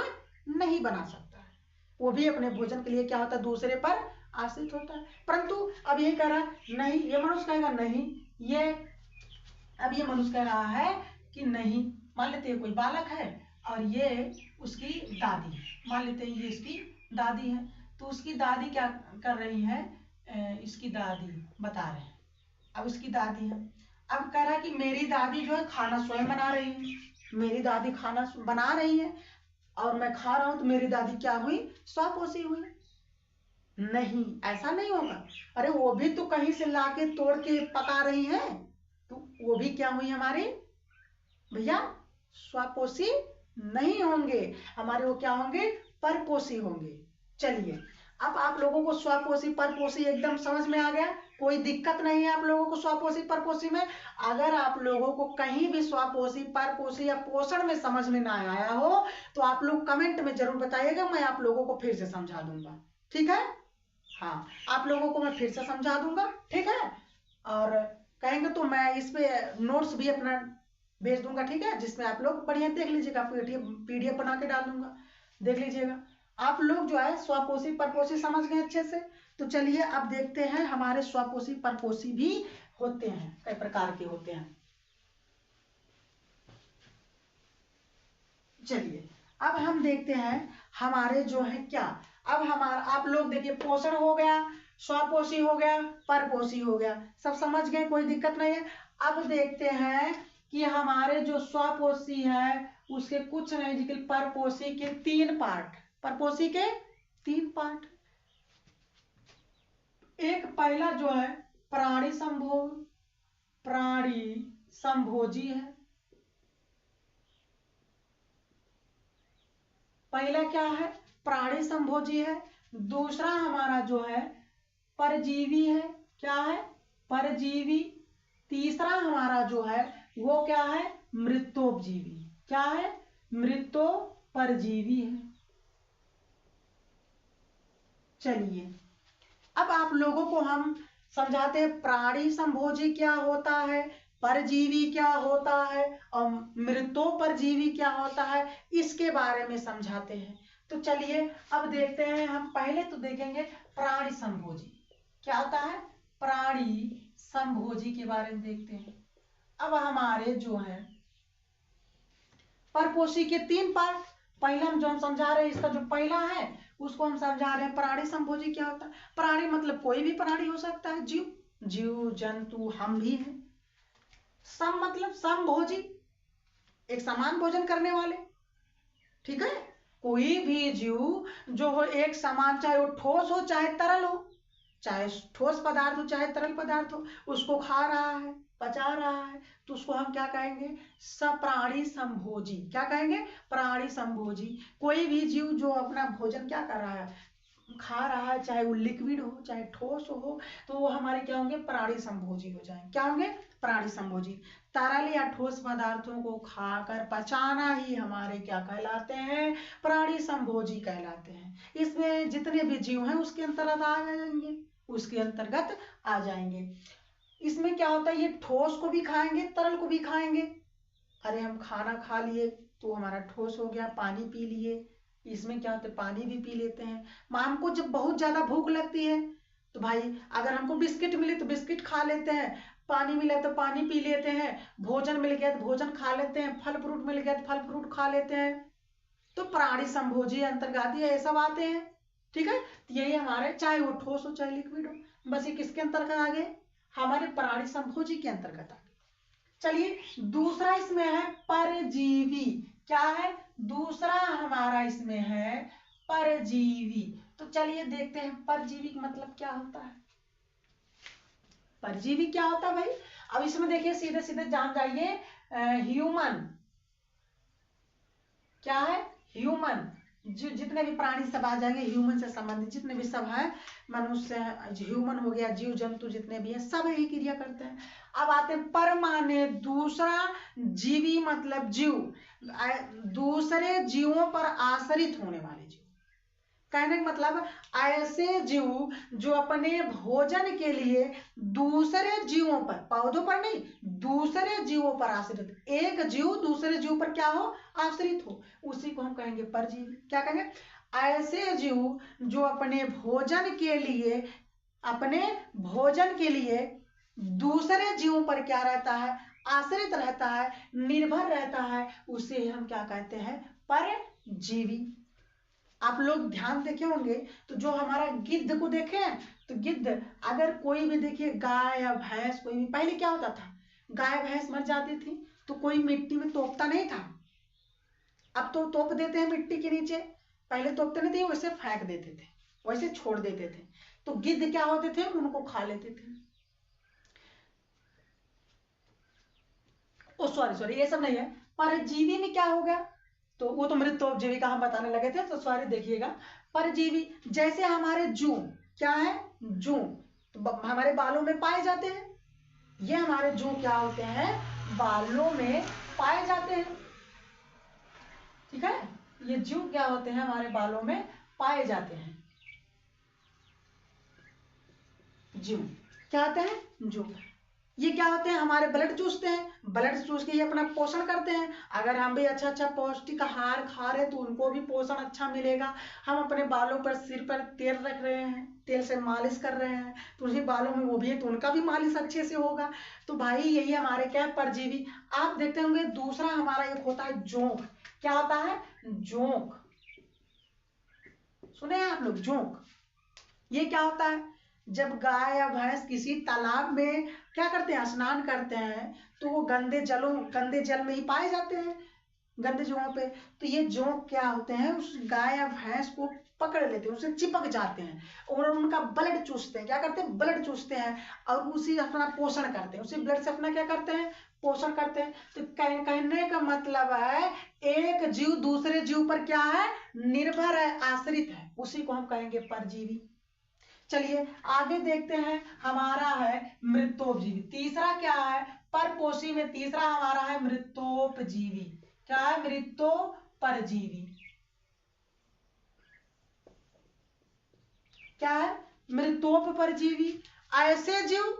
नहीं बना सकता है, वो भी अपने भोजन के लिए क्या होता है? दूसरे पर आश्रित होता है। परंतु अब ये कह रहा है नहीं, ये मनुष्य कहेगा नहीं, ये अब ये मनुष्य कह रहा है कि नहीं। मान लेते हैं कोई बालक है और ये उसकी दादी है, मान लेते हैं ये इसकी दादी है, तो उसकी दादी क्या कर रही है? इसकी दादी बता रहे हैं, अब उसकी दादी है, अब कह रहा है कि मेरी दादी जो है खाना स्वयं बना रही है, मेरी दादी खाना बना रही है और मैं खा रहा हूं, तो मेरी दादी क्या हुई? स्वपोषी हुई। नहीं, ऐसा नहीं होगा। अरे वो भी तो कहीं से लाके तोड़ के पका रही है, तो वो भी क्या हुई हमारे भैया? स्वपोषी नहीं होंगे हमारे, वो क्या होंगे? परपोषी होंगे। चलिए अब आप लोगों को स्वपोषी परपोषी एकदम समझ में आ गया। कोई दिक्कत नहीं है आप लोगों को स्वापोषी परपोषी में। अगर आप लोगों को कहीं भी स्वापोषी परपोषी या पोषण में समझ में ना आया हो तो आप लोग कमेंट में जरूर बताइएगा, मैं आप लोगों को फिर से समझा दूंगा, ठीक है। हाँ, आप लोगों को मैं फिर से समझा दूंगा, ठीक है। और कहेंगे तो मैं इस पे नोट्स भी अपना भेज दूंगा, ठीक है, जिसमें आप लोग बढ़िया देख लीजिएगा, पीडीएफ बना के डाल दूंगा, देख लीजिएगा। आप लोग जो है स्वापोषी परपोषी समझ गए अच्छे से। तो चलिए अब देखते हैं हमारे स्वापोषी परपोषी भी होते हैं, कई प्रकार के होते हैं। चलिए अब हम देखते हैं हमारे जो है क्या। अब हमारा आप लोग देखिए, पोषण हो गया, स्वापोषी हो गया, परपोषी हो गया, सब समझ गए, कोई दिक्कत नहीं है। अब देखते हैं कि हमारे जो स्वापोषी है उसके कुछ नहीं जी, परपोषी के 3 पार्ट, परपोषी के 3 पार्ट। एक पहला जो है प्राणी संभोजी है। पहला क्या है, प्राणी संभोजी है। दूसरा हमारा जो है परजीवी है, क्या है, परजीवी। तीसरा हमारा जो है वो क्या है, मृतोपजीवी, क्या है, मृतोपरजीवी है। चलिए अब आप लोगों को हम समझाते हैं प्राणी संभोजी क्या होता है, परजीवी क्या होता है और मृतोपरजीवी क्या होता है, इसके बारे में समझाते हैं। तो चलिए अब देखते हैं हम। पहले तो देखेंगे प्राणी संभोजी क्या होता है, प्राणी संभोजी के बारे में देखते हैं। अब हमारे जो है परपोषी के 3 पार्ट, पहला जो हम समझा रहे हैं, इसका जो पहला है उसको हम समझा रहे हैं प्राणी संभोजी क्या होता है। प्राणी मतलब कोई भी प्राणी हो सकता है, जीव जंतु, हम भी हैं। सम मतलब समभोजी, एक समान भोजन करने वाले, ठीक है। कोई भी जीव जो हो एक समान, चाहे वो ठोस हो चाहे तरल हो, चाहे ठोस पदार्थ हो चाहे तरल पदार्थ हो, उसको खा रहा है, पचा रहा है, तो उसको हम क्या कहेंगे, सप्राणी संभोजी। क्या कहेंगे, प्राणी संभोजी। कोई भी जीव जो अपना भोजन क्या कर रहा है, खा रहा है, चाहे वो लिक्विड हो चाहे ठोस हो, तो वो हमारे क्या होंगे, प्राणी संभोजी हो जाएंगे। क्या होंगे, प्राणी संभोजी। तरल या ठोस पदार्थों को खाकर पचाना ही हमारे क्या कहलाते हैं, प्राणी संभोजी कहलाते हैं। इसमें जितने भी जीव हैं उसके अंतर्गत आ जाएंगे, उसके अंतर्गत आ जाएंगे। इसमें क्या होता है, ये ठोस को भी खाएंगे तरल को भी खाएंगे। अरे हम खाना खा लिए तो हमारा ठोस हो गया, पानी पी लिए, इसमें क्या होता है, पानी भी पी लेते हैं। हमको जब बहुत ज्यादा भूख लगती है तो भाई अगर हमको बिस्किट मिले तो बिस्किट खा लेते हैं, पानी मिला तो पानी पी लेते हैं, भोजन मिल गया तो भोजन खा लेते हैं, फल फ्रूट मिल गया तो फल फ्रूट खा लेते हैं। तो प्राणी संभोजी अंतर्गत ये सब आते हैं, ठीक है। यही हमारे, चाहे वो ठोस हो चाहे लिक्विड हो, बस ये किसके अंतर्गत आ गए, हमारे प्राणी संभोजी के अंतर्गत आ गए। चलिए दूसरा इसमें है परजीवी। क्या है, दूसरा हमारा इसमें है परजीवी। तो चलिए देखते हैं परजीवी का मतलब क्या होता है। परजीवी क्या होता है भाई, अब इसमें देखिए सीधे सीधे जान जाइए। ह्यूमन क्या है, ह्यूमन, जो जितने भी प्राणी सब आ जाएंगे, ह्यूमन से संबंधित जितने भी सब हैं, मनुष्य, ह्यूमन हो गया, जीव जंतु जितने भी हैं, सब यही क्रिया करते हैं। अब आते हैं पर माने दूसरा, जीवी मतलब जीव, दूसरे जीवों पर आश्रित होने वाले जीव। कहने का मतलब ऐसे जीव जो अपने भोजन के लिए दूसरे जीवों पर, पौधों पर नहीं, दूसरे जीवों पर आश्रित, एक जीव दूसरे जीव पर क्या हो, आश्रित हो, उसी को हम कहेंगे परजीवी। क्या कहेंगे, ऐसे जीव जो अपने भोजन के लिए दूसरे जीवों पर क्या रहता है, आश्रित रहता है, निर्भर रहता है, उसे हम क्या कहते हैं, परजीवी। आप लोग ध्यान देखे होंगे तो जो हमारा गिद्ध को देखे हैं, तो गिद्ध अगर कोई भी देखिए, गाय या भैंस, कोई भी, पहले क्या होता था, गाय भैंस मर जाती थी तो कोई मिट्टी में तोपता नहीं था। अब तो तोप देते हैं मिट्टी के नीचे, पहले तोपते नहीं थे, वैसे फेंक देते थे, वैसे छोड़ देते थे। तो गिद्ध क्या होते थे, उनको खा लेते थे। ओ सॉरी ये सब नहीं है। परजीवी में क्या हो गया, तो वो तो मृतोपजीवी का हम बताने लगे थे, तो सॉरी देखिएगा। परजीवी जैसे हमारे जू, क्या है, जू, तो हमारे बालों में पाए जाते हैं। ये हमारे जू क्या होते हैं, बालों में पाए जाते हैं। ठीक है, ये जू क्या होते हैं, हमारे बालों में पाए जाते हैं। जू क्या होते हैं, जू। ये क्या होते हैं, हमारे ब्लड चूसते हैं, ब्लड चूस के ये अपना पोषण करते हैं। अगर हम भी अच्छा अच्छा पौष्टिक आहार खा रहे हैं तो उनको भी पोषण अच्छा मिलेगा। हम अपने बालों पर, सिर पर तेल रख रहे हैं, तेल से मालिश कर रहे हैं, तो उसी बालों में वो भी है तो उनका भी मालिश अच्छे से होगा। तो भाई यही हमारे क्या है, परजीवी। आप देखते होंगे दूसरा हमारा एक होता है जोंक। क्या होता है, जोंक। सुने हैं आप लोग, जोंक। ये क्या होता है, जब गाय या भैंस किसी तालाब में क्या करते हैं, स्नान करते हैं, तो वो गंदे जल में ही पाए जाते हैं, गंदे जगहों पे। तो ये जोंक क्या होते हैं, उस गाय या भैंस को पकड़ लेते हैं, उससे चिपक जाते हैं और उनका ब्लड चूसते हैं। क्या करते हैं, ब्लड चूसते हैं और उसी अपना पोषण करते हैं, उसी ब्लड से अपना क्या करते हैं, पोषण करते हैं। तो कहने का मतलब है एक जीव दूसरे जीव पर क्या है, निर्भर है, आश्रित है, उसी को हम कहेंगे परजीवी। चलिए आगे देखते हैं, हमारा है मृतोपजीवी। तीसरा क्या है, परपोषी में तीसरा हमारा है मृतोपजीवी। क्या है, मृतोपरजीवी। क्या है, मृतोपरजीवी। ऐसे जीव,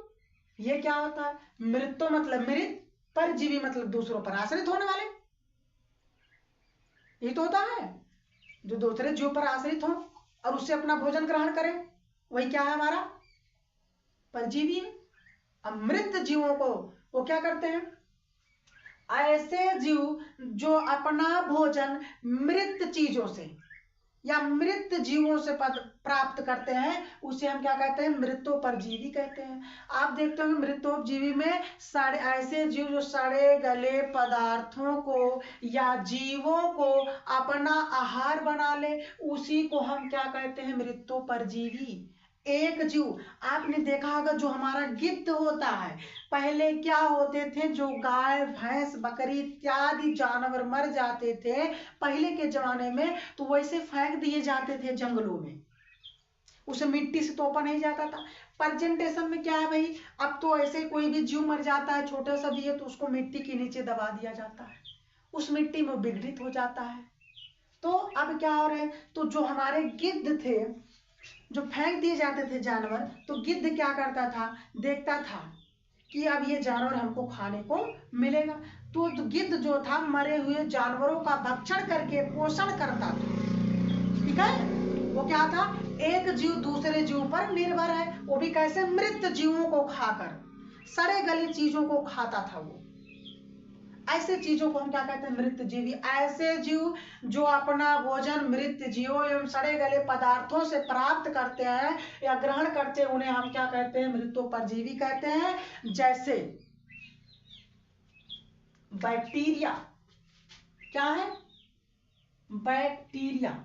ये क्या होता है, मृतो मतलब मृत, परजीवी मतलब दूसरों पर आश्रित होने वाले। ये तो होता है जो दूसरे जीव पर आश्रित हो और उससे अपना भोजन ग्रहण करें, वही क्या है, हमारा परजीवी है। अब मृत जीवों को वो क्या करते हैं, ऐसे जीव जो अपना भोजन मृत चीजों से या मृत जीवों से प्राप्त करते हैं, उसे हम क्या कहते हैं, मृतोपरजीवी कहते हैं। आप देखते होंगे मृतोपजीवी में सारे ऐसे जीव जो सड़े गले पदार्थों को या जीवों को अपना आहार बना ले, उसी को हम क्या कहते हैं, मृतोपरजीवी। एक जीव, आपने देखा होगा जो हमारा गिद्ध होता है, पहले क्या होते थे, जो गाय भैंस बकरी इत्यादि जानवर मर जाते थे पहले के जमाने में, तो वैसे फेंक दिए जाते थे जंगलों में, उसे मिट्टी से तोपा नहीं जाता था। प्रेजेंटेशन में क्या है भाई, अब तो ऐसे कोई भी जीव मर जाता है, छोटा सा भी है, तो उसको मिट्टी के नीचे दबा दिया जाता है, उस मिट्टी में विघटित हो जाता है। तो अब क्या हो रहे हैं, तो जो हमारे गिद्ध थे, जो फेंक दिए जाते थे जानवर, तो गिद्ध क्या करता था, देखता था कि अब ये जानवर हमको खाने को मिलेगा, तो गिद्ध जो था मरे हुए जानवरों का भक्षण करके पोषण करता था। ठीक है, वो क्या था, एक जीव दूसरे जीव पर निर्भर है, वो भी कैसे, मृत जीवों को खाकर, सड़े गले चीजों को खाता था वो। ऐसे चीजों को हम क्या कहते हैं, मृत जीवी। ऐसे जीव जो अपना भोजन मृत जीवों एवं सड़े गले पदार्थों से प्राप्त करते हैं या ग्रहण करते हैं, उन्हें हम क्या कहते हैं, मृतोपरजीवी कहते हैं। जैसे बैक्टीरिया, क्या है, बैक्टीरिया,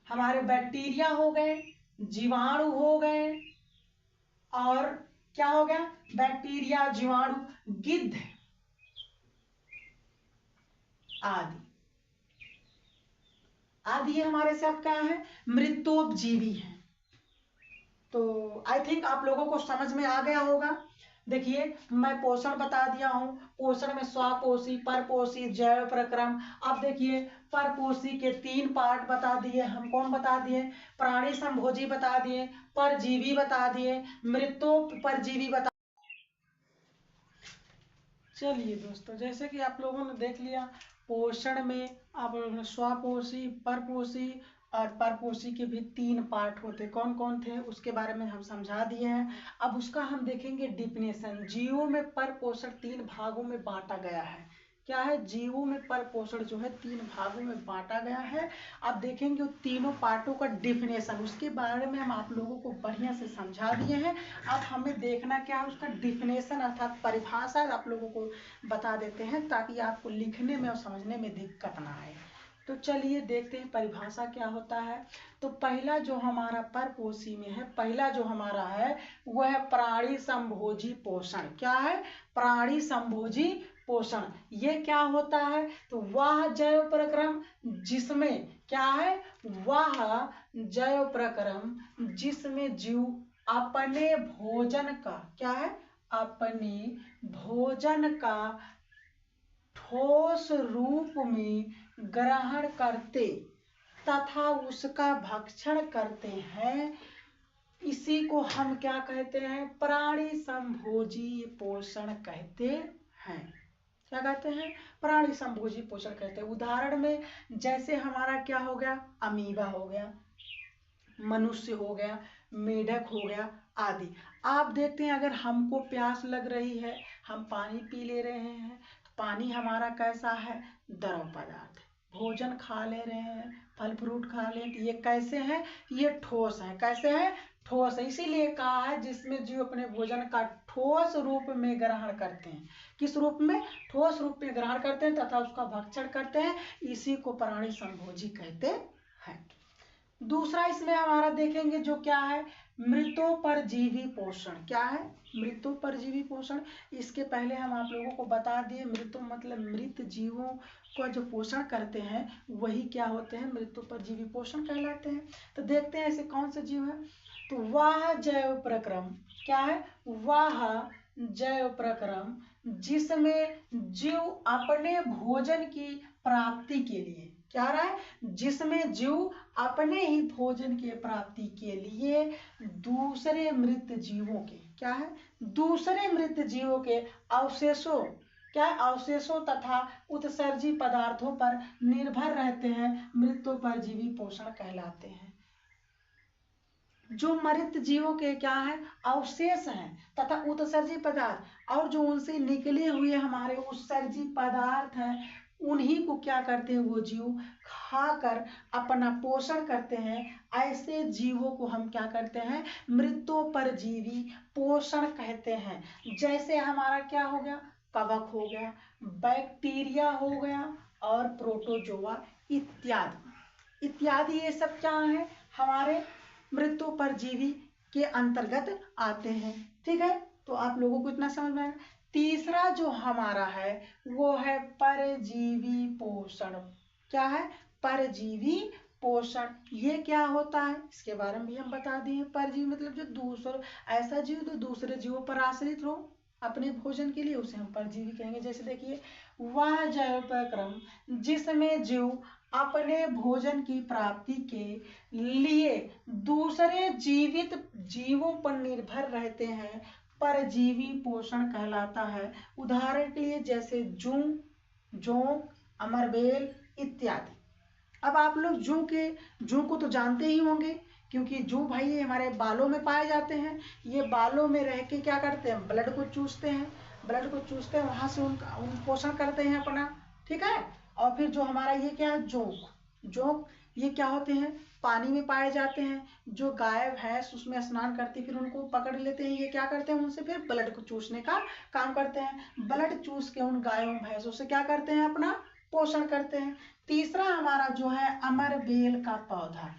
हमारे बैक्टीरिया हो गए, जीवाणु हो गए, और क्या हो गया, बैक्टीरिया, जीवाणु, गिद्ध आदि आदि, ये हमारे सब क्या है, मृतोपजीवी है। तो आई थिंक आप लोगों को समझ में आ गया होगा। देखिए मैं पोषण बता दिया हूं, पोषण में स्वापोषी, परपोषी, जैव प्रक्रम। अब देखिए परपोषी के 3 पार्ट बता दिए हम, कौन बता दिए, प्राणी संभोजी बता दिए, परजीवी बता दिए, मृतोपरजीवी बता। चलिए दोस्तों, जैसे कि आप लोगों ने देख लिया, पोषण में आप लोगों ने स्वापोषी, परपोषी और परपोषी के भी 3 पार्ट होते, कौन कौन थे उसके बारे में हम समझा दिए हैं। अब उसका हम देखेंगे डिफिनेशन। जीवों में परपोषण 3 भागों में बांटा गया है। क्या है, जीवों में परपोषण जो है 3 भागों में बांटा गया है। अब देखेंगे उन तीनों पार्टों का डिफिनेशन, उसके बारे में हम आप लोगों को बढ़िया से समझा दिए हैं। अब हमें देखना क्या है, उसका डिफिनेशन अर्थात परिभाषा आप लोगों को बता देते हैं, ताकि आपको लिखने में और समझने में दिक्कत ना आए। तो चलिए देखते हैं परिभाषा क्या होता है। तो पहला जो हमारा परपोषी में है, पहला जो हमारा है वह है प्राणी संभोजी पोषण। क्या है, प्राणी संभोजी पोषण। ये क्या होता है, तो वह जैव प्रक्रम जिसमें क्या है, वह जैव प्रक्रम जिसमें जीव अपने भोजन का, क्या है, अपने भोजन का ठोस रूप में ग्रहण करते तथा उसका भक्षण करते हैं, इसी को हम क्या कहते हैं, प्राणी संभोजी पोषण कहते हैं। क्या कहते हैं, प्राणी संभोजी पोषण कहते हैं। उदाहरण में जैसे हमारा क्या हो गया, अमीबा हो गया, मनुष्य हो गया, मेढक हो गया आदि। आप देखते हैं अगर हमको प्यास लग रही है, हम पानी पी ले रहे हैं, तो पानी हमारा कैसा है, द्रव पदार्थ है। भोजन खा ले रहे हैं, फल फ्रूट खा ले, ये कैसे हैं, ये ठोस है। कैसे है, ठोस है। इसीलिए कहा है जिसमें जीव अपने भोजन का ठोस रूप में ग्रहण करते हैं। किस रूप में, ठोस रूप में ग्रहण करते हैं तथा उसका भक्षण करते हैं, इसी को प्राणी संभोजी कहते हैं। दूसरा इसमें हमारा देखेंगे जो क्या है, मृतोपरजीवी पोषण। क्या है, मृतोपरजीवी पोषण। इसके पहले हम आप लोगों को बता दिए, मृतो मतलब मृत जीवों को जो पोषण करते हैं वही क्या होते हैं, मृतोपरजीवी पोषण कहलाते हैं। तो देखते हैं ऐसे कौन से जीव है। तो वह जैव प्रक्रम, क्या है, वह जैव प्रक्रम जिसमें जीव अपने भोजन की प्राप्ति के लिए, क्या रहा है, जिसमें जीव अपने ही भोजन की प्राप्ति के लिए दूसरे मृत जीवों के, क्या है, दूसरे मृत जीवों के अवशेषों, क्या अवशेषों तथा उत्सर्जी पदार्थों पर निर्भर रहते हैं, मृतोपरजीवी पोषण कहलाते हैं। जो मृत जीवों के क्या है, अवशेष हैं तथा उत्सर्जी पदार्थ और जो उनसे निकले हुए हमारे उत्सर्जी पदार्थ हैं, उन्हीं को क्या करते हैं, वो जीव खाकर अपना पोषण करते हैं। ऐसे जीवों को हम क्या करते हैं, मृतोपरजीवी पोषण कहते हैं। जैसे हमारा क्या हो गया, कवक हो गया, बैक्टीरिया हो गया और प्रोटोजोआ इत्यादि इत्यादि, ये सब क्या है, हमारे मृतोपरजीवी के अंतर्गत आते हैं। ठीक है, तो आप लोगों को इतना समझ में आया। तीसरा जो हमारा है वो है परजीवी पोषण। क्या है, परजीवी पोषण। ये क्या होता है, इसके बारे में भी हम बता दिए। परजीवी मतलब जो दूसरे, ऐसा जीव जो दूसरे जीवों पर आश्रित हो अपने भोजन के लिए, उसे हम परजीवी कहेंगे। जैसे देखिए, वह जैव प्रक्रम जिसमें जीव अपने भोजन की प्राप्ति के लिए दूसरे जीवित जीवों पर निर्भर रहते हैं, परजीवी पोषण कहलाता है। उदाहरण के लिए जैसे जूं, जोंक, अमरबेल इत्यादि। अब आप लोग जूं को तो जानते ही होंगे, क्योंकि जूं भाई ये हमारे बालों में पाए जाते हैं। ये बालों में रह के क्या करते हैं, ब्लड को चूसते हैं, वहां से उन पोषण करते हैं अपना। ठीक है, और फिर जो हमारा ये क्या है, जोंक, ये क्या होते हैं, पानी में पाए जाते हैं। जो गाय भैंस उसमें स्नान करती, फिर उनको पकड़ लेते हैं, ये क्या करते हैं, उनसे फिर ब्लड को चूसने का काम करते हैं। ब्लड चूस के उन गायों भैंसों से क्या करते हैं, अपना पोषण करते हैं। तीसरा हमारा जो है अमरबेल का पौधा।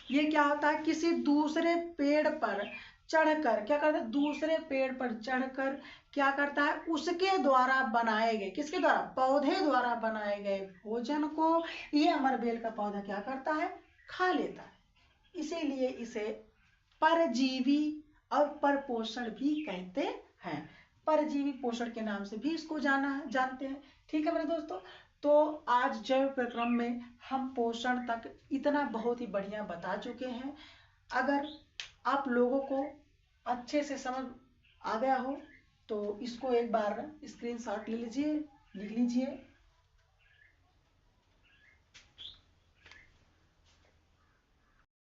ये क्या होता है, किसी दूसरे पेड़ पर चढ़कर क्या करता है, दूसरे पेड़ पर चढ़कर क्या करता है, उसके द्वारा बनाए गए, किसके द्वारा, पौधे द्वारा बनाए गए भोजन को ये अमरबेल का पौधा क्या करता है, खा लेता है। इसीलिए इसे परजीवी और परपोषण भी कहते हैं। परजीवी पोषण के नाम से भी इसको जानते हैं। ठीक है मेरे दोस्तों, तो आज जैव प्रक्रम में हम पोषण तक इतना बहुत ही बढ़िया बता चुके हैं। अगर आप लोगों को अच्छे से समझ आ गया हो तो इसको एक बार स्क्रीनशॉट ले लीजिए, लिख लीजिए